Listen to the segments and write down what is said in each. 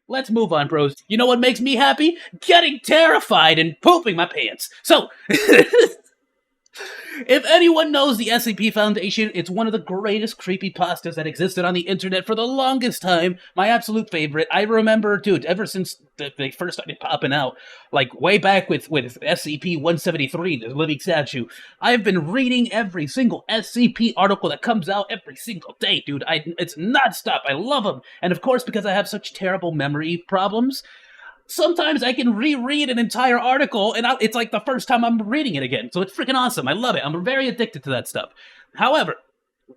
let's move on, bros. You know what makes me happy? Getting terrified and pooping my pants. So, if anyone knows the SCP Foundation, it's one of the greatest creepypastas that existed on the internet for the longest time. My absolute favorite. I remember, dude, ever since they first started popping out, like way back with SCP-173, the living statue, I've been reading every single SCP article that comes out every single day, dude. It's nonstop. I love them. And of course, because I have such terrible memory problems, sometimes I can reread an entire article, and it's like the first time I'm reading it again. So it's freaking awesome. I love it. I'm very addicted to that stuff. However,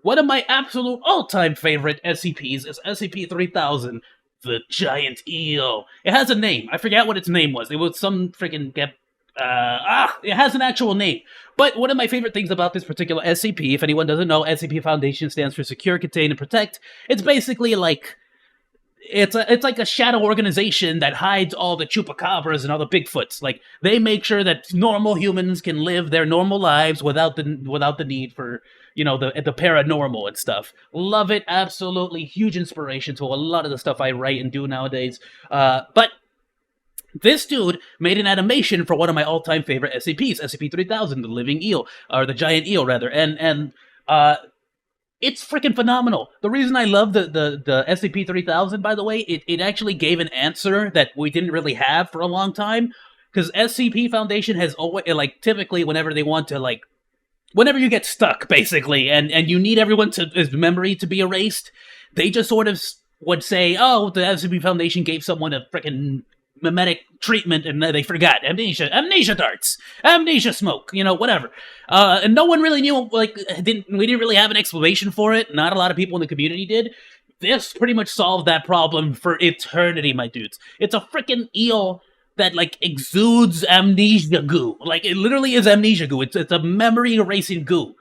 one of my absolute all-time favorite SCPs is SCP-3000, the Giant Eel. It has a name. I forget what its name was. It was some freaking... it has an actual name. But one of my favorite things about this particular SCP, if anyone doesn't know, SCP Foundation stands for Secure, Contain, and Protect. It's basically like... It's like a shadow organization that hides all the chupacabras and all the Bigfoots. Like, they make sure that normal humans can live their normal lives without the need for, you know, the paranormal and stuff. Love it, absolutely. Huge inspiration to a lot of the stuff I write and do nowadays. But this dude made an animation for one of my all-time favorite SCPs, SCP-3000, the living eel, or the giant eel, rather. And it's freaking phenomenal. The reason I love the SCP-3000, by the way, it actually gave an answer that we didn't really have for a long time. Because SCP Foundation has always, like, typically whenever they want to, like, whenever you get stuck, basically, and you need his memory to be erased, they just sort of would say, oh, the SCP Foundation gave someone a freaking mimetic treatment and they forgot. Amnesia darts. Amnesia smoke. You know, whatever. And no one really knew, like, we didn't really have an explanation for it. Not a lot of people in the community did. This pretty much solved that problem for eternity, my dudes. It's a freaking eel that, like, exudes amnesia goo. Like, it literally is amnesia goo. It's a memory erasing goo.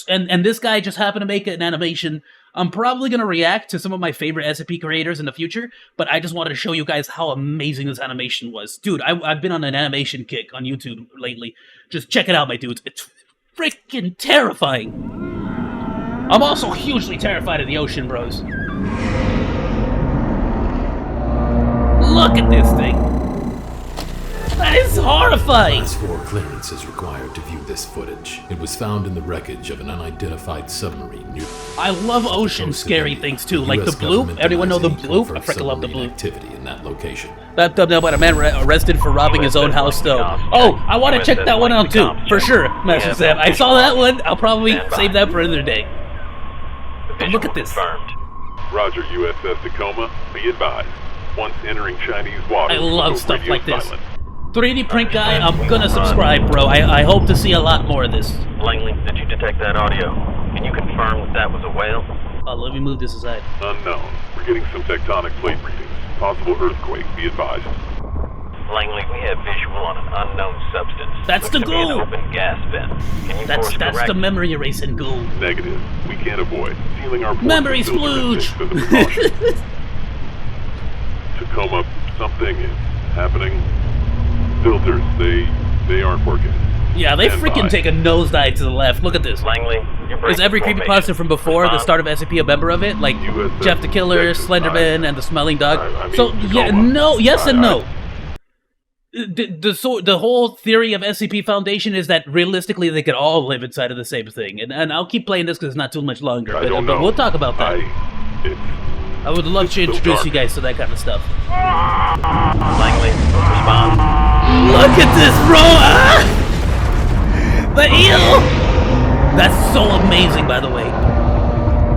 And this guy just happened to make an animation. I'm probably going to react to some of my favorite SCP creators in the future, but I just wanted to show you guys how amazing this animation was. Dude, I've been on an animation kick on YouTube lately. Just check it out, my dudes. It's freaking terrifying. I'm also hugely terrified of the ocean, bros. Look at this thing. That is horrifying! Class 4 clearance is required to view this footage. It was found in the wreckage of an unidentified submarine near... I love ocean scary things too, like the bloop. Everyone know the bloop? I freaking love the bloop. Activity in that location. That about a man arrested for robbing his own house, though. Oh, I want to check that one out too, for sure, Master Sam. I saw that one. I'll probably save that for another day. But look at this. Roger, USS Tacoma. Be advised. Once entering Chinese waters, I love stuff like this. 3D print guy, I'm gonna subscribe, bro. I hope to see a lot more of this. Langley, did you detect that audio? Can you confirm that was a whale? Let me move this aside. Unknown. We're getting some tectonic plate readings. Possible earthquake. Be advised. Langley, we have visual on an unknown substance. That's the goo! An open gas vent. Can you that's the memory erasing goo. Negative. We can't avoid. Sealing our memory splooge! Tacoma, something is happening. Filters, they aren't working. Yeah, they freaking take a nosedive to the left. Look at this. Langley, is every creepypasta from before the start of SCP a member of it? Like Jeff the Killer, Slenderman, and the Smelling Dog? So, yeah, no, yes and no. The whole theory of SCP Foundation is that realistically they could all live inside of the same thing. And I'll keep playing this because it's not too much longer. But we'll talk about that. I would love to introduce you guys to that kind of stuff. Langley, respond. Look at this, bro! Ah! The eel! That's so amazing, by the way.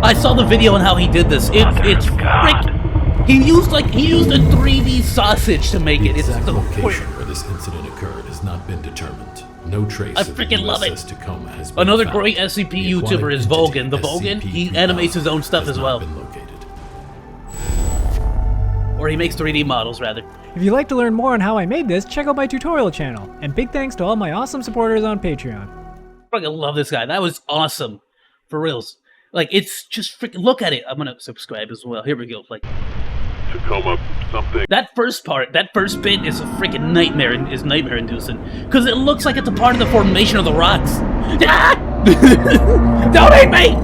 I saw the video on how he did this. It's freaking... He used a 3D sausage to make it. It's the location where this incident occurred has not been determined. No trace I freaking love it. Tacoma has been Another found. great SCP YouTuber is Vogan. The Vogan, he animates his own stuff as well. Or he makes 3D models, rather. If you'd like to learn more on how I made this, check out my tutorial channel. And big thanks to all my awesome supporters on Patreon. I fucking love this guy. That was awesome. For reals. Like, it's just freaking... Look at it. I'm gonna subscribe as well. Here we go. Like... Tacoma, something... That first part, that first bit is a freaking nightmare. Is nightmare-inducing. Because it looks like it's a part of the formation of the rocks. Ah! Don't hate me!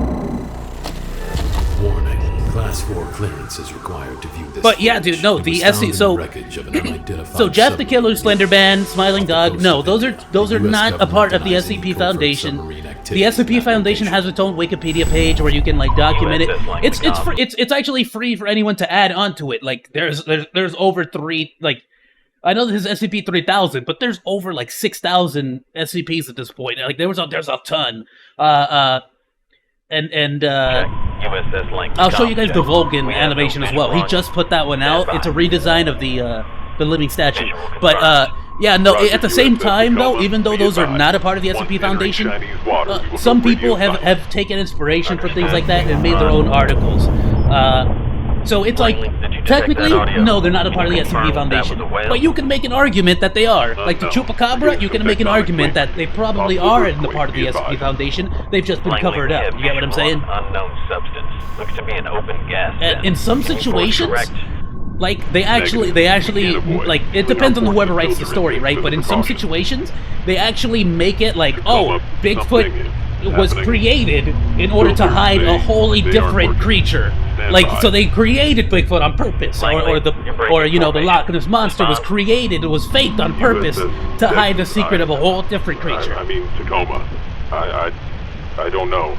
Warning. Class Class 4 clearance is required to view this. But yeah, dude, no, It the was found SC. in So, the wreckage of an unidentified so Jeff the submarine Killer, Slenderman, Smiling Dog. No, those are The US not a part of the government SCP denying Foundation. submarine The activities SCP in that Foundation location. has its own Wikipedia page where you can like document it. It's actually free for anyone to add onto it. Like there's over I know this is SCP-3000, but there's over like 6,000 SCPs at this point. Like there's a ton. USS Link. I'll show you guys the Vulcan animation as well. He just put that one out. It's a redesign of the living statue. But yeah, no. At the same time, though, even though those are not a part of the SCP Foundation, some people have taken inspiration from things like that and made their own articles. So it's like, technically, no, they're not a part of the SCP Foundation. But you can make an argument that they are. Like the Chupacabra, you can make an argument that they probably are in the part of the SCP Foundation. They've just been covered up. You get what I'm saying? Unknown substance. Looks to be an open gas. And in some situations, like they actually like, it depends on whoever writes the story, right? But in some situations, they actually make it like, oh, Bigfoot was created in order to hide a wholly different creature. Like, so they created Bigfoot on purpose, or the Loch Ness Monster was created, it was faked on purpose to hide the secret of a whole different creature. I mean, Tacoma. I don't know.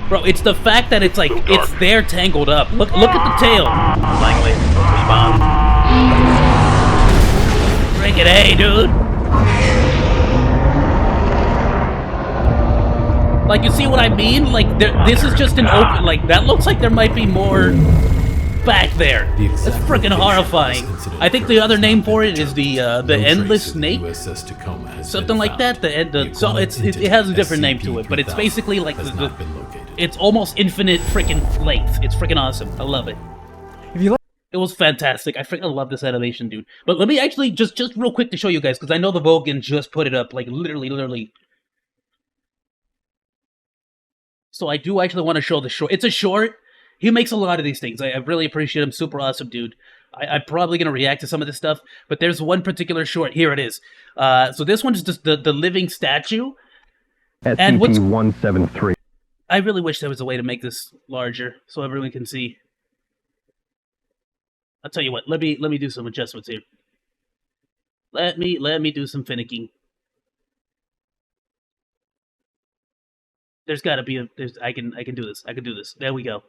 Bro, it's the fact that it's like, it's there tangled up. Look at the tail. Langley, respond. Freaking A, dude. Like, you see what I mean? Like, this is just an open, like, that looks like there might be more back there. That's freaking horrifying. I think the other name for it is the Endless Snake? Something like that. It has a different name to it, but it's basically like it's almost infinite freaking length. It's freaking awesome. I love it. It was fantastic. I freaking love this animation, dude. But let me actually, just real quick to show you guys, because I know the Vulcan just put it up, like, literally. So I do actually want to show the short. It's a short. He makes a lot of these things. I really appreciate him. Super awesome, dude. I'm probably going to react to some of this stuff, but there's one particular short. Here it is. So this one's just the living statue. SCP-173. I really wish there was a way to make this larger so everyone can see. I'll tell you what. Let me do some adjustments here. Let me do some finicking. There's got to be I can do this. I can do this. There we go.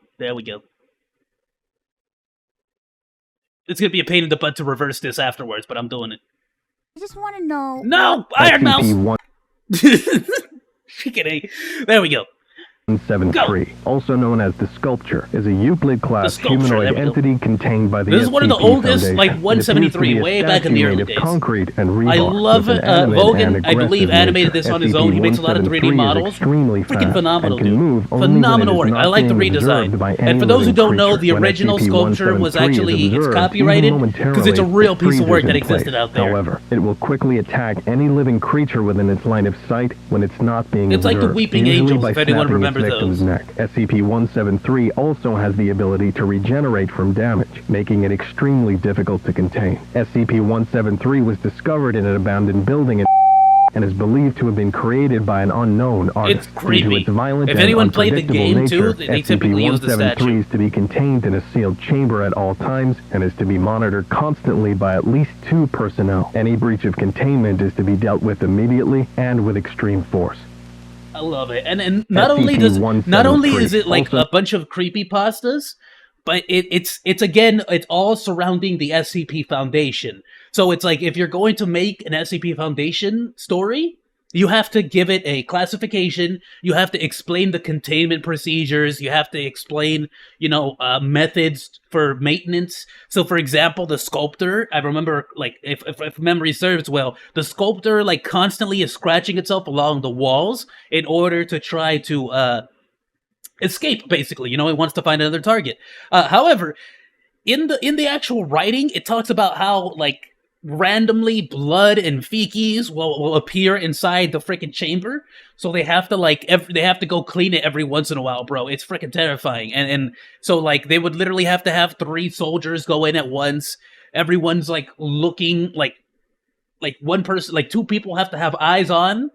It's gonna be a pain in the butt to reverse this afterwards, but I'm doing it. I just want to know. No, Iron Mouse. There we go. 173, also known as the Sculpture, is a Euclid-class humanoid entity contained by the SCP This is one of the oldest, Foundation. like 173, way back in the early days. Concrete and rebar, I love it. Vulcan, I believe, animated this on his own. He makes a lot of 3D models. Freaking phenomenal, dude. Phenomenal work. I like the redesign. And for those who don't know, the original Sculpture was actually, it's copyrighted, because it's a real piece of work that existed out there. However, it will quickly attack any living creature within its line of sight when it's not being observed. It's like the Weeping Angels, if anyone remembers those. Neck. SCP-173 also has the ability to regenerate from damage, making it extremely difficult to contain. SCP-173 was discovered in an abandoned building and is believed to have been created by an unknown artist. It's creepy. Due to its violent if and anyone played the game nature, too, they typically use the statue. SCP-173 is to be contained in a sealed chamber at all times and is to be monitored constantly by at least 2 personnel. Any breach of containment is to be dealt with immediately and with extreme force. I love it, and not only is it like a bunch of creepypastas, but it's all surrounding the SCP Foundation. So it's like, if you're going to make an SCP Foundation story, you have to give it a classification, you have to explain the containment procedures, you have to explain, methods for maintenance. So, for example, the Sculptor, I remember, like, if memory serves well, the Sculptor, like, constantly is scratching itself along the walls in order to try to escape, basically. It wants to find another target. However, in the actual writing, it talks about how, like, randomly blood and feces will appear inside the freaking chamber, so they have to they have to go clean it every once in a while, bro. It's freaking terrifying. And so, like, they would literally have to have 3 soldiers go in at once. Everyone's like looking like one person, like 2 people have to have eyes on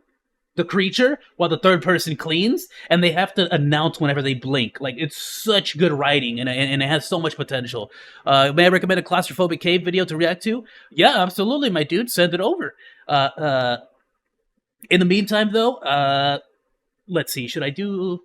the creature while the third person cleans, and they have to announce whenever they blink. Like, it's such good writing, and it has so much potential. May I recommend a claustrophobic cave video to react to? Yeah, absolutely, my dude. Send it over. In the meantime, though, let's see. Should I do...